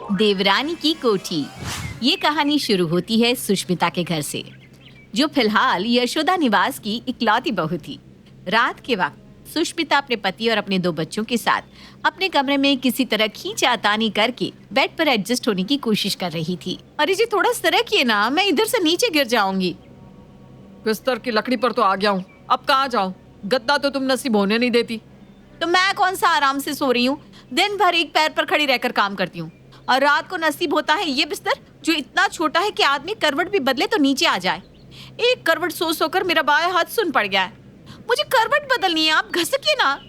देवरानी की कोठी। ये कहानी शुरू होती है सुष्मिता के घर से, जो फिलहाल यशोदा निवास की इकलौती बहू थी। रात के वक्त सुष्मिता अपने पति और अपने 2 बच्चों के साथ अपने कमरे में किसी तरह खींचातानी करके बेड पर एडजस्ट होने की कोशिश कर रही थी। अरे जी, थोड़ा सरकिए ना, मैं इधर से नीचे गिर जाऊंगी। बिस्तर की लकड़ी पर तो आ गया हूँ, अब कहाँ जाऊँ? गद्दा तो तुम नसीब होने नहीं देती। तो मैं कौन सा आराम से सो रही हूँ? दिन भर एक पैर पर खड़ी रहकर काम करती हूँ, और रात को नसीब होता है ये बिस्तर जो इतना छोटा है कि आदमी करवट भी बदले तो नीचे आ जाए। एक करवट सो सोकर मेरा बायां हाथ सुन पड़ गया है। मुझे करवट बदलनी है, आप घसकिए ना।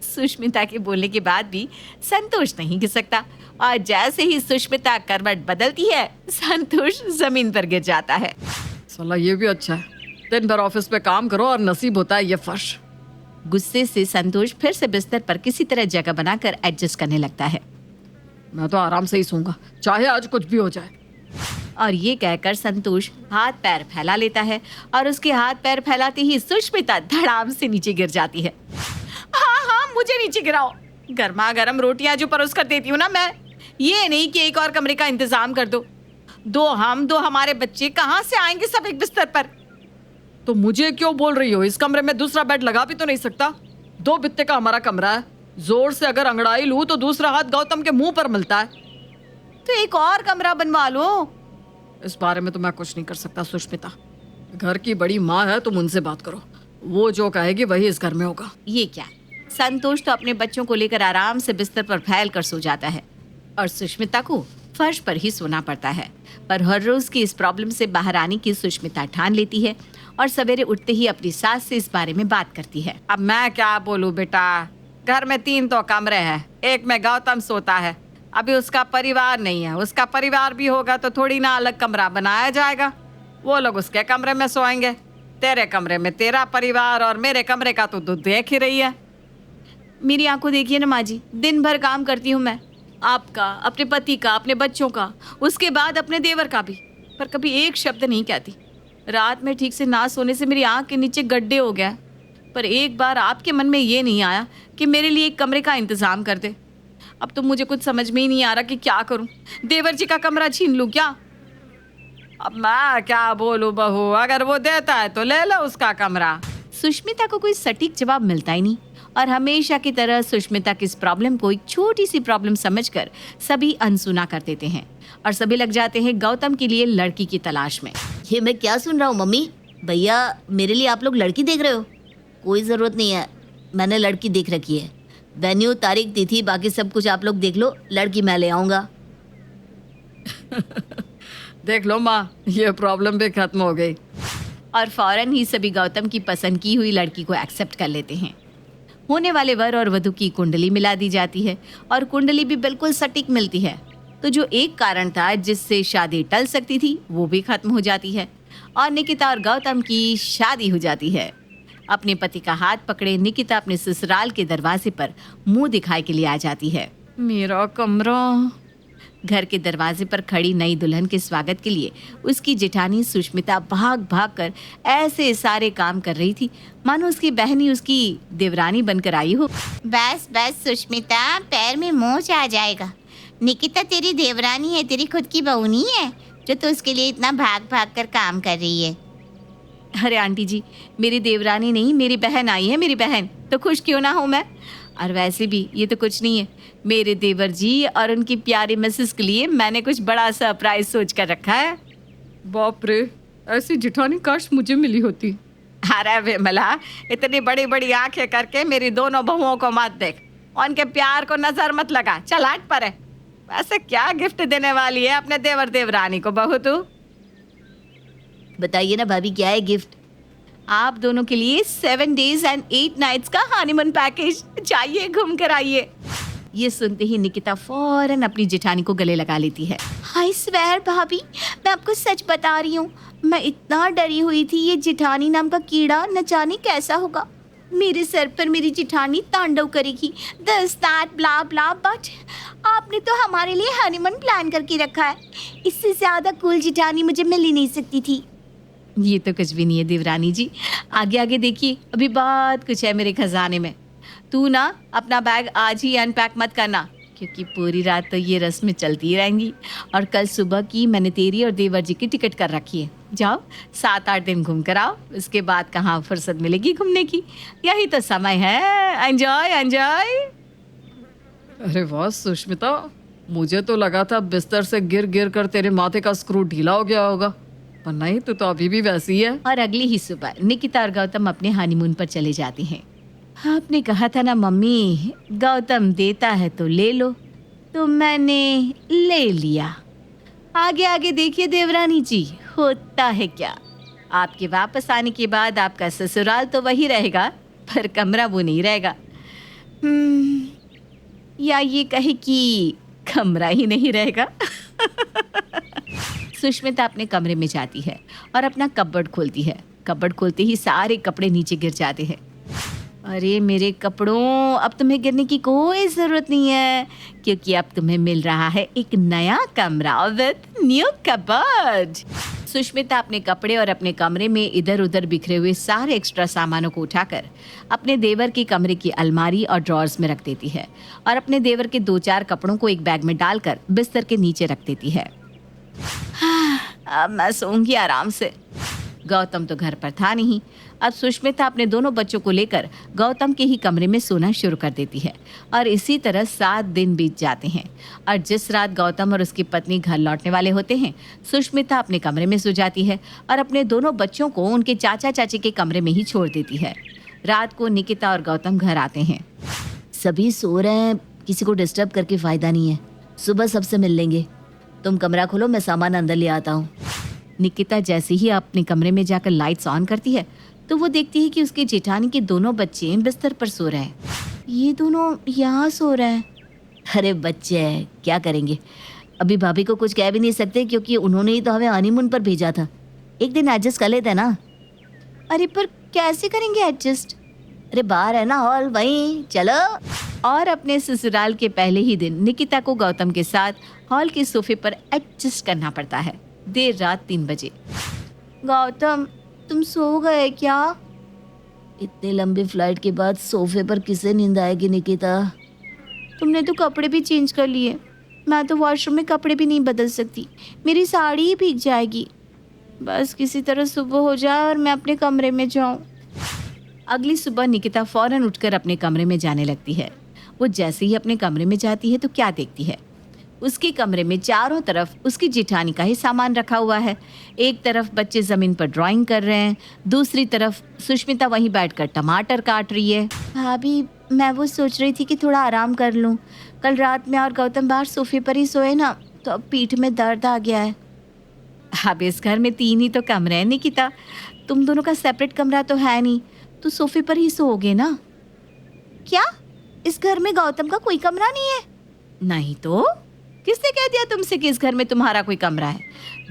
सुष्मिता के बोलने के बाद भी संतोष नहीं घिसकता, और जैसे ही सुष्मिता करवट बदलती है, संतोष जमीन पर गिर जाता है। साला ये भी अच्छा है, दिन भर ऑफिस पे काम करो और नसीब होता है ये फर्श। गुस्से से संतोष फिर से बिस्तर पर किसी तरह जगह बनाकर एडजस्ट करने लगता है। मैं तो आराम से ही सोऊंगा, चाहे आज कुछ भी हो जाए। और ये कहकर संतोष हाथ पैर फैला लेता है, और उसके हाथ पैर फैलाते ही सुष्मिता धड़ाम से नीचे गिर जाती है। हाँ, मुझे नीचे गिराओ, गर्मा गर्म रोटियां जो परोस कर देती हूँ ना मैं। ये नहीं कि एक और कमरे का इंतजाम कर दो। 2 हम 2 हमारे बच्चे कहाँ से आएंगे सब एक बिस्तर पर? तो मुझे क्यों बोल रही हो? इस कमरे में दूसरा बेड लगा भी तो नहीं सकता? 2 बित्ते का हमारा कमरा है, जोर से अगर अंगड़ाई लूं तो दूसरा हाथ गौतम के मुंह पर मिलता है। तो एक और कमरा बनवा लो। इस बारे में तो मैं कुछ नहीं कर सकता सुष्मिता। घर की बड़ी माँ है, तुम उनसे बात करो, वो जो कहेगी वही इस घर में होगा। ये क्या? संतोष तो अपने बच्चों को लेकर आराम से बिस्तर पर फैल कर सो जाता है, और सुष्मिता को फर्श पर ही सोना पड़ता है। पर हर रोज की इस प्रॉब्लम से बाहर आने की सुष्मिता ठान लेती है, और सवेरे उठते ही अपनी सास से इस बारे में बात करती है। अब मैं क्या बोलूं बेटा, घर में 3 तो कमरे हैं, एक में गौतम सोता है। अभी उसका परिवार नहीं है, उसका परिवार भी होगा तो थोड़ी ना अलग कमरा बनाया जाएगा। वो लोग उसके कमरे में सोएंगे, तेरे कमरे में तेरा परिवार, और मेरे कमरे का तो तू देख ही रही है। मेरी आंखों देखिए ना माँ जी, दिन भर काम करती हूँ मैं, आपका, अपने पति का, अपने बच्चों का, उसके बाद अपने देवर का भी, पर कभी एक शब्द नहीं कहती। रात में ठीक से ना सोने से मेरी आंख के नीचे गड्ढे हो गया, पर एक बार आपके मन में ये नहीं आया कि मेरे लिए एक कमरे का इंतजाम कर दे। अब तो मुझे कुछ समझ में ही नहीं आ रहा कि क्या करूं। देवर जी का कमरा छीन लूं क्या? अब मैं क्या बोलूं बहू, अगर वो देता है तो ले लो उसका कमरा। सुष्मिता को कोई सटीक जवाब मिलता ही नहीं, और हमेशा की तरह सुष्मिता की इस प्रॉब्लम को एक छोटी सी प्रॉब्लम समझकर सभी अनसुना कर देते हैं, और सभी लग जाते हैं गौतम के लिए लड़की की तलाश में। ये मैं क्या सुन रहा हूँ मम्मी? भैया, मेरे लिए आप लोग लड़की देख रहे हो? कोई ज़रूरत नहीं है, मैंने लड़की देख रखी है। वेन्यू, तारीख, तिथि, बाकी सब कुछ आप लोग देख लो, लड़की मैं ले आऊँगा। देख लो माँ, ये प्रॉब्लम भी खत्म हो गई। और फौरन ही सभी गौतम की पसंद की हुई लड़की को एक्सेप्ट कर लेते हैं। होने वाले वर और वधू की कुंडली मिला दी जाती है, और कुंडली भी बिल्कुल सटीक मिलती है। तो जो एक कारण था जिससे शादी टल सकती थी, वो भी खत्म हो जाती है, और निकिता और गौतम की शादी हो जाती है। अपने पति का हाथ पकड़े निकिता अपने ससुराल के दरवाजे पर मुंह दिखाए के लिए आ जाती है। मेरा कमरा। घर के दरवाजे पर खड़ी नई दुल्हन के स्वागत के लिए उसकी जेठानी सुष्मिता भाग भाग कर ऐसे सारे काम कर रही थी मानो उसकी बहनी उसकी देवरानी बनकर आई हो। बस बस सुष्मिता, पैर में मोच आ जाएगा। निकिता तेरी देवरानी है, तेरी खुद की बहू नहीं है जो तो उसके लिए इतना भाग भाग कर काम कर रही है। अरे आंटी जी, मेरी देवरानी नहीं, मेरी बहन आई है, मेरी बहन। तो खुश क्यों ना हूँ मैं? और वैसे भी ये तो कुछ नहीं है, मेरे देवर जी और उनकी प्यारी मिसेस के लिए मैंने कुछ बड़ा सरप्राइज सोच कर रखा है। बाप रे, ऐसी जिठानी काश मुझे मिली होती। अरे विमला, इतनी बड़ी बड़ी आंखें करके मेरी दोनों बहुओं को मत देख, उनके प्यार को नजर मत लगा, चल हट पर है। वैसे क्या गिफ्ट देने वाली है अपने देवर देवरानी को बहू तू? बताइए ना भाभी, क्या है गिफ्ट? आप दोनों के लिए 7 days and 8 nights का हनीमून पैकेज चाहिए, घूम कर आइए। ये सुनते ही निकिता फौरन अपनी जेठानी को गले लगा लेती है। हाय स्वेर भाभी, मैं आपको सच बता रही हूँ, मैं इतना डरी हुई थी ये जेठानी नाम का कीड़ा न जाने कैसा होगा। मेरे सर पर मेरी जेठानी तांडव करेगी, this that blah blah, but आपने तो हमारे लिए हनीमून प्लान करके रखा है। इससे ज़्यादा कूल जेठानी मुझे मिल ही नहीं सकती थी। ये तो कुछ भी नहीं है देवरानी जी, आगे आगे देखिए, अभी बहुत कुछ है मेरे खजाने में। तू ना अपना बैग आज ही अनपैक मत करना, क्योंकि पूरी रात तो ये रस्में चलती रहेंगी और कल सुबह की मैंने तेरी और देवर जी की टिकट कर रखी है। जाओ 7-8 दिन घूम कर आओ, उसके बाद कहाँ फुर्सत मिलेगी घूमने की। यही तो समय है, एंजॉय एंजॉय। अरे वाह सुष्मिता, मुझे तो लगा था बिस्तर से गिर गिर कर तेरे माथे का स्क्रू ढीला हो गया होगा, पर नहीं, तू तो अभी भी वैसी है। और अगली ही सुबह निकिता और गौतम अपने हनीमून पर चले जाते हैं। आपने कहा था ना मम्मी, गौतम देता है तो ले लो, तो मैंने ले लिया। आगे आगे देखिए देवरानी जी, होता है क्या। आपके वापस आने के बाद आपका ससुराल तो वही रहेगा, पर कमरा वो नहीं रहेगा। या ये कहे कि कमरा ही नहीं रहेगा। सुष्मिता अपने कमरे में जाती है और अपना कपबोर्ड खोलती है। कपबोर्ड खोलते ही सारे कपड़े नीचे गिर जाते हैं। अरे मेरे कपड़ों, अब तुम्हें गिरने की कोई ज़रूरत नहीं है, क्योंकि अब तुम्हें मिल रहा है एक नया कमरा विद न्यू कपबोर्ड। सुष्मिता अपने कपड़े और अपने कमरे में इधर उधर बिखरे हुए सारे एक्स्ट्रा सामानों को उठाकर अपने देवर के कमरे की अलमारी और ड्रॉर्स में रख देती है और अपने देवर के 2-4 कपड़ों को एक बैग में डालकर बिस्तर के नीचे रख देती है। अब मैं सोऊंगी आराम से। गौतम तो घर पर था नहीं। अब सुष्मिता अपने दोनों बच्चों को लेकर गौतम के ही कमरे में सोना शुरू कर देती है और इसी तरह 7 दिन बीत जाते हैं। और जिस रात गौतम और उसकी पत्नी घर लौटने वाले होते हैं, सुष्मिता अपने कमरे में सो जाती है और अपने दोनों बच्चों को उनके चाचा चाची के कमरे में ही छोड़ देती है। रात को निकिता और गौतम घर आते हैं। सभी सो रहे हैं, किसी को डिस्टर्ब करके फ़ायदा नहीं है, सुबह सबसे मिल लेंगे। तुम कमरा खोलो, मैं सामान अंदर ले आता हूँ। निकिता जैसे ही अपने कमरे में जाकर लाइट्स ऑन करती है तो वो देखती है कि उसके जेठानी के दोनों बच्चे बिस्तर पर सो रहे हैं। ये दोनों यहाँ सो रहे हैं। अरे बच्चे हैं, क्या करेंगे, अभी भाभी को कुछ कह भी नहीं सकते क्योंकि उन्होंने ही तो हमें हनीमून पर भेजा था। एक दिन एडजस्ट कर लेते हैं ना। अरे पर कैसे करेंगे एडजस्ट? अरे बाहर है ना हॉल, वहीं चलो। और अपने ससुराल के पहले ही दिन निकिता को गौतम के साथ हॉल के सोफे पर एडजस्ट करना पड़ता है। देर रात 3 बजे। गौतम, तुम सो गए क्या? इतने लंबी फ्लाइट के बाद सोफे पर किसे नींद आएगी निकिता? तुमने तो कपड़े भी चेंज कर लिए। मैं तो वॉशरूम में कपड़े भी नहीं बदल सकती, मेरी साड़ी ही भीग जाएगी। बस किसी तरह सुबह हो जाए और मैं अपने कमरे में जाऊं। अगली सुबह निकिता फौरन उठकर अपने कमरे में जाने लगती है। वो जैसे ही अपने कमरे में जाती है तो क्या देखती है, उसके कमरे में चारों तरफ उसकी जेठानी का ही सामान रखा हुआ है। एक तरफ बच्चे ज़मीन पर ड्राइंग कर रहे हैं, दूसरी तरफ सुष्मिता वहीं बैठकर टमाटर काट रही है। भाभी, मैं वो सोच रही थी कि थोड़ा आराम कर लूं। कल रात में और गौतम बाहर सोफे पर ही सोए ना, तो अब पीठ में दर्द आ गया है। अब इस घर में 3 ही तो कमरे हैं निकिता, तुम दोनों का सेपरेट कमरा तो है नहीं, तो सोफे पर ही सोओगे ना। क्या इस घर में गौतम का कोई कमरा नहीं है? नहीं तो किसने कह दिया तुमसे कि इस घर में तुम्हारा कोई कमरा है?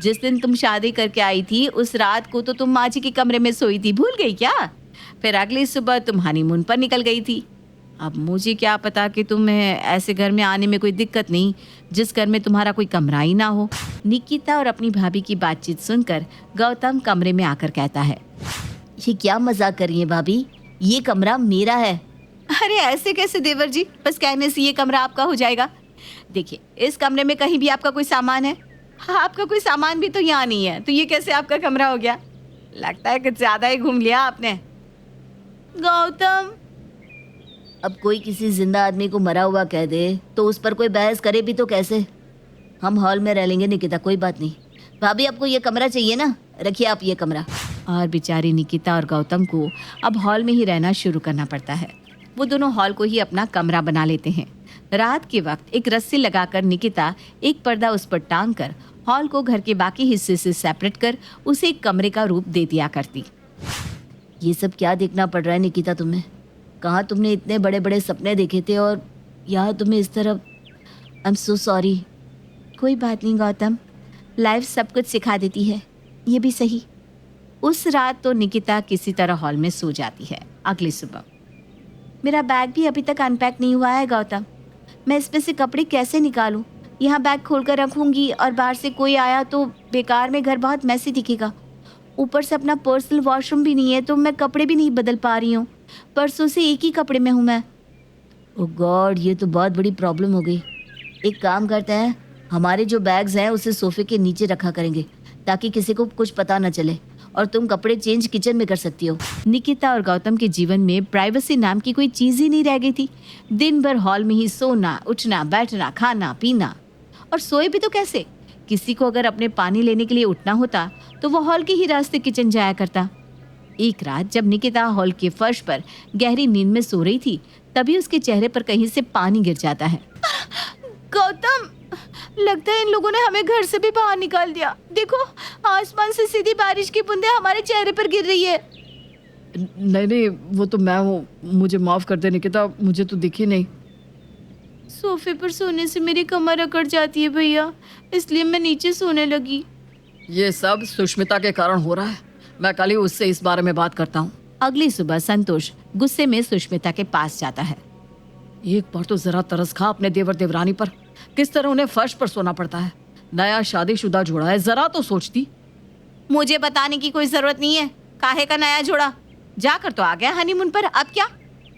जिस दिन तुम शादी करके आई थी उस रात को तो तुम माँ जी के कमरे में सोई थी, भूल गई क्या? फिर अगली सुबह तुम हनीमून पर निकल गई थी। अब मुझे क्या पता कि तुम्हें ऐसे घर में आने में कोई दिक्कत नहीं जिस घर में तुम्हारा कोई कमरा ही ना हो। निकिता और अपनी भाभी की बातचीत सुनकर गौतम कमरे में आकर कहता है, ये क्या मजाक कर रही है भाभी, ये कमरा मेरा है। अरे ऐसे कैसे देवर जी, बस कहने से ये कमरा आपका हो जाएगा? देखिए, इस कमरे में कहीं भी आपका कोई सामान है? हाँ, आपका कोई सामान भी तो यहाँ नहीं है, तो ये कैसे आपका कमरा हो गया? लगता है कुछ ज्यादा ही घूम लिया आपने। गौतम, अब कोई किसी जिंदा आदमी को मरा हुआ कह दे तो उस पर कोई बहस करे भी तो कैसे? हम हॉल में रह लेंगे निकिता, कोई बात नहीं। भाभी, आपको ये कमरा चाहिए ना, रखिए आप ये कमरा। और बेचारी निकिता और गौतम को अब हॉल में ही रहना शुरू करना पड़ता है। वो दोनों हॉल को ही अपना कमरा बना लेते हैं। रात के वक्त एक रस्सी लगाकर निकिता एक पर्दा उस पर टांग कर हॉल को घर के बाकी हिस्से से सेपरेट कर उसे एक कमरे का रूप दे दिया करती। ये सब क्या देखना पड़ रहा है निकिता तुम्हें? कहाँ तुमने इतने बड़े बड़े सपने देखे थे और यहाँ तुम्हें इस तरह। I am so sorry. कोई बात नहीं गौतम, लाइफ सब कुछ सिखा देती है, ये भी सही। उस रात तो निकिता किसी तरह हॉल में सो जाती है। अगली सुबह, मेरा बैग भी अभी तक अनपैक नहीं हुआ है गौतम, मैं इसमें से कपड़े कैसे निकालूं? यहाँ बैग खोलकर रखूंगी और बाहर से कोई आया तो बेकार में घर बहुत मैसी दिखेगा। ऊपर से अपना पर्सनल वॉशरूम भी नहीं है तो मैं कपड़े भी नहीं बदल पा रही हूँ। परसों से एक ही कपड़े में हूँ मैं। ओह गॉड, ये तो बहुत बड़ी प्रॉब्लम हो गई। एक काम करते हैं, हमारे जो बैग्स हैं उसे सोफे के नीचे रखा करेंगे ताकि किसी को कुछ पता न चले, और तुम कपड़े चेंज किचन में कर सकती हो। निकिता और गौतम के जीवन में प्राइवेसी नाम की कोई चीज ही नहीं रह गई थी। दिन भर हॉल में ही सोना, उठना, बैठना, खाना पीना। और सोए भी तो कैसे? किसी को अगर अपने पानी लेने के लिए उठना होता तो वो हॉल के ही रास्ते किचन जाया करता। एक रात जब निकिता हॉल के फर्श पर गहरी नींद में सो रही थी, तभी उसके चेहरे पर कहीं से पानी गिर जाता है। गौतम, लगता है इन लोगों ने हमें घर से भी बाहर निकाल दिया। देखो, आसमान से सीधी बारिश की बूंदें हमारे चेहरे पर गिर रही है। नहीं नहीं, वो तो मैं हूँ, मुझे माफ कर दे निकिता, मुझे तो दिखी नहीं। सोफे पर सोने से मेरी कमर अकड़ जाती है भैया, इसलिए मैं नीचे सोने लगी। ये सब सुष्मिता के कारण हो रहा है। मैं कल ही उससे इस बारे में बात करता हूँ। अगली सुबह संतोष गुस्से में सुष्मिता के पास जाता है। एक बार तो जरा तरस खा अपने देवर देवरानी पर, किस तरह उन्हें फर्श पर सोना पड़ता है। नया शादीशुदा जोड़ा है, जरा तो सोचती। मुझे बताने की कोई जरूरत नहीं है। काहे का नया जोड़ा? जाकर तो आ गया हनीमून पर, अब क्या?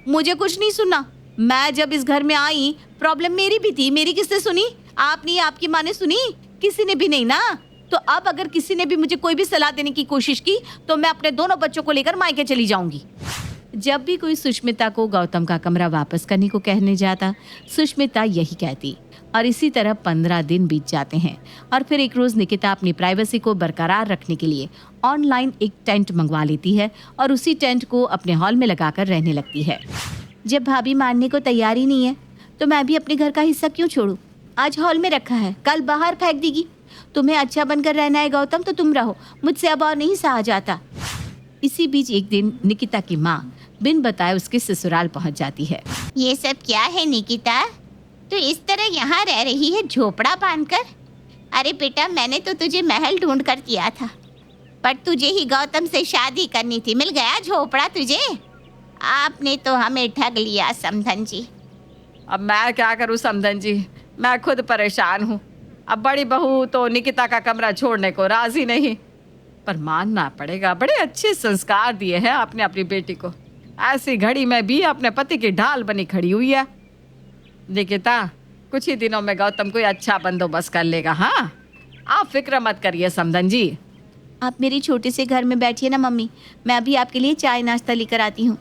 मुझे कुछ नहीं सुनना। मैं जब इस घर में आई, प्रॉब्लम मेरी भी थी। मेरी किसने सुनी? आपने, आपकी माँ ने सुनी? किसी ने भी नहीं ना। तो अब अगर किसी ने भी मुझे कोई भी सलाह देने की कोशिश की तो मैं अपने दोनों बच्चों को लेकर मायके चली जाऊंगी। जब भी कोई सुष्मिता को गौतम का कमरा वापस करने को कहने जाता, सुष्मिता यही कहती। और इसी तरह 15 दिन बीत जाते हैं। और फिर एक रोज निकिता अपनी प्राइवेसी को बरकरार रखने के लिए ऑनलाइन एक टेंट मंगवा लेती है और उसी टेंट को अपने हॉल में लगाकर रहने लगती है। जब भाभी मानने को तैयार ही नहीं है तो मैं भी अपने घर का हिस्सा क्यों छोड़ूं? आज हॉल में रखा है, कल बाहर फेंक देगी। तुम्हें अच्छा बनकर रहना है गौतम तो तुम रहो, मुझसे अब और नहीं सहा जाता। इसी बीच एक दिन निकिता की माँ बिन बताए उसके ससुराल पहुंच जाती है। ये सब क्या है निकिता? तो इस तरह यहाँ रह रही है झोपड़ा बांधकर? अरे बेटा, मैंने तो तुझे महल ढूंढ कर दिया था, पर तुझे ही गौतम से शादी करनी थी। मिल गया झोपड़ा तुझे? आपने तो हमें ठग लिया समधन जी। अब मैं क्या करूँ समधन जी, मैं खुद परेशान हूँ। अब बड़ी बहू तो निकिता का कमरा छोड़ने को राजी नहीं, पर मानना पड़ेगा, बड़े अच्छे संस्कार दिए हैं आपने अपनी बेटी को। ऐसी घड़ी में भी अपने पति की ढाल बनी खड़ी हुई है। निकिता, कुछ ही दिनों में गौतम कोई अच्छा बंदोबस्त कर लेगा। हाँ, आप फिक्र मत करिए समधन जी। आप मेरी छोटे से घर में बैठिए ना मम्मी, मैं अभी आपके लिए चाय नाश्ता लेकर आती हूँ।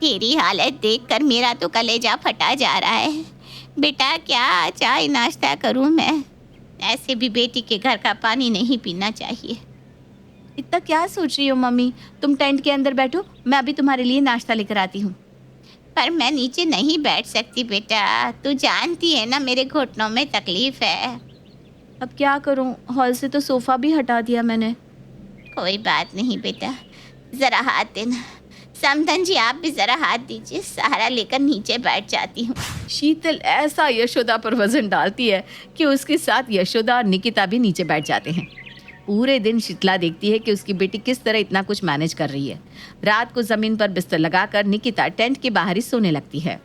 तेरी हालत देखकर मेरा तो कलेजा फटा जा रहा है। बेटा, क्या चाय नाश्ता करूँ मैं? ऐसे भी बेटी के घर का पानी नहीं पीना चाहिए। इतना क्या सोच रही हो मम्मी? तुम टेंट के अंदर बैठो, मैं अभी तुम्हारे लिए नाश्ता लेकर आती हूँ। पर मैं नीचे नहीं बैठ सकती बेटा, तू जानती है ना मेरे घुटनों में तकलीफ है। अब क्या करूँ, हॉल से तो सोफा भी हटा दिया मैंने। कोई बात नहीं बेटा, ज़रा हाथ देना। समधन जी, आप भी ज़रा हाथ दीजिए, सहारा लेकर नीचे बैठ जाती हूँ। शीतल ऐसा यशोदा पर वजन डालती है कि उसके साथ यशोदा और निकिता भी नीचे बैठ जाते हैं। पूरे दिन शीतला देखती है कि उसकी बेटी किस तरह इतना कुछ मैनेज कर रही है। रात को जमीन पर बिस्तर लगाकर निकिता टेंट के बाहर ही सोने लगती है।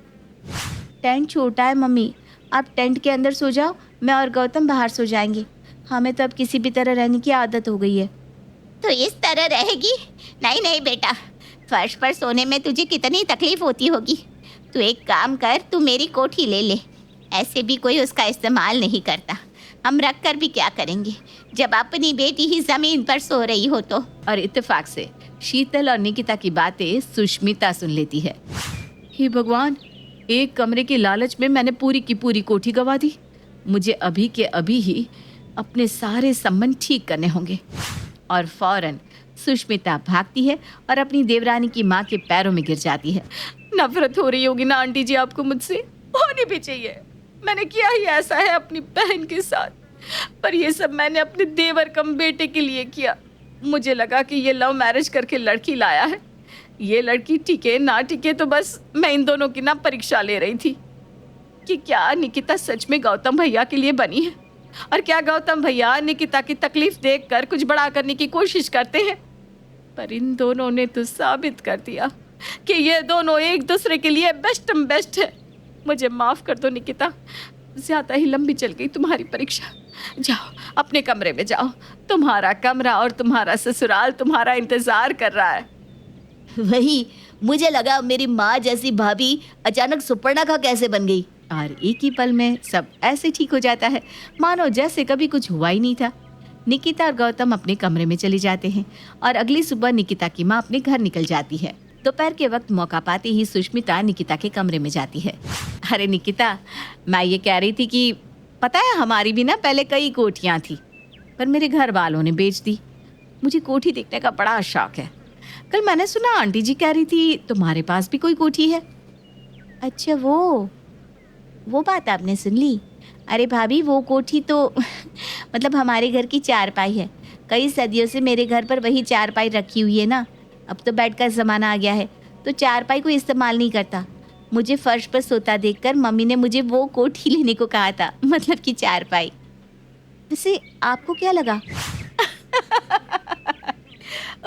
टेंट छोटा है मम्मी, आप टेंट के अंदर सो जाओ, मैं और गौतम बाहर सो जाएंगे। हमें तो अब किसी भी तरह रहने की आदत हो गई है। तो इस तरह रहेगी? नहीं नहीं बेटा, फर्श पर सोने में तुझे कितनी तकलीफ होती होगी। तू एक काम कर, तू मेरी कोठी ले ले। ऐसे भी कोई उसका इस्तेमाल नहीं करता, हम रख कर भी क्या करेंगे जब अपनी बेटी ही जमीन पर सो रही हो तो। और इत्तेफाक से शीतल और निकिता की बातें सुष्मिता सुन लेती है। हे भगवान, एक कमरे के लालच में मैंने पूरी की पूरी कोठी गंवा दी। मुझे अभी के अभी ही अपने सारे संबंध ठीक करने होंगे। और फौरन सुष्मिता भागती है और अपनी देवरानी की माँ के पैरों में गिर जाती है। नफरत हो रही होगी ना आंटी जी आपको मुझसे? होनी भी चाहिए। मैंने किया ही ऐसा है अपनी बहन के साथ, पर ये सब मैंने अपने देवर कम बेटे के लिए किया। मुझे लगा कि ये लव मैरिज करके लड़की लाया है, ये लड़की टिके ना टिके तो बस मैं इन दोनों की ना परीक्षा ले रही थी कि क्या निकिता सच में गौतम भैया के लिए बनी है, और क्या गौतम भैया निकिता की तकलीफ देखकर कुछ बड़ा करने की कोशिश करते हैं। पर इन दोनों ने तो साबित कर दिया कि ये दोनों एक दूसरे के लिए बेस्ट है। मुझे माफ़ कर दो निकिता, ज़्यादा ही लंबी चल गई तुम्हारी परीक्षा। जाओ अपने कमरे में जाओ, तुम्हारा कमरा और तुम्हारा ससुराल तुम्हारा इंतज़ार कर रहा है। वही मुझे लगा, मेरी माँ जैसी भाभी अचानक सुपर्णखा कैसे बन गई? और एक ही पल में सब ऐसे ठीक हो जाता है मानो जैसे कभी कुछ हुआ ही नहीं था। निकिता और गौतम अपने कमरे में चले जाते हैं और अगली सुबह निकिता की माँ अपने घर निकल जाती है। दोपहर के वक्त मौका पाते ही सुष्मिता निकिता के कमरे में जाती है। अरे निकिता, मैं ये कह रही थी कि पता है हमारी भी ना पहले कई कोठियाँ थी, पर मेरे घर वालों ने बेच दी। मुझे कोठी देखने का बड़ा शौक है। कल मैंने सुना आंटी जी कह रही थी तुम्हारे पास भी कोई कोठी है। अच्छा, वो बात आपने सुन ली? अरे भाभी, वो कोठी तो मतलब हमारे घर की चारपाई है। कई सदियों से मेरे घर पर वही चारपाई रखी हुई है ना। अब तो बेड का ज़माना आ गया है तो चारपाई को इस्तेमाल नहीं करता। मुझे फर्श पर सोता देखकर मम्मी ने मुझे वो कोठी लेने को कहा था, मतलब कि चारपाई। वैसे आपको क्या लगा?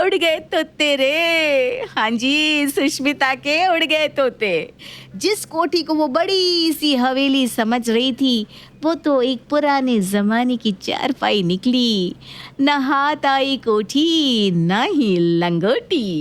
उड़ गए तोते रे। हाँ जी, सुष्मिता के उड़ गए तोते। जिस कोठी को वो बड़ी सी हवेली समझ रही थी, वो तो एक पुराने जमाने की चारपाई निकली। न हाथ आई कोठी, न ही लंगोटी।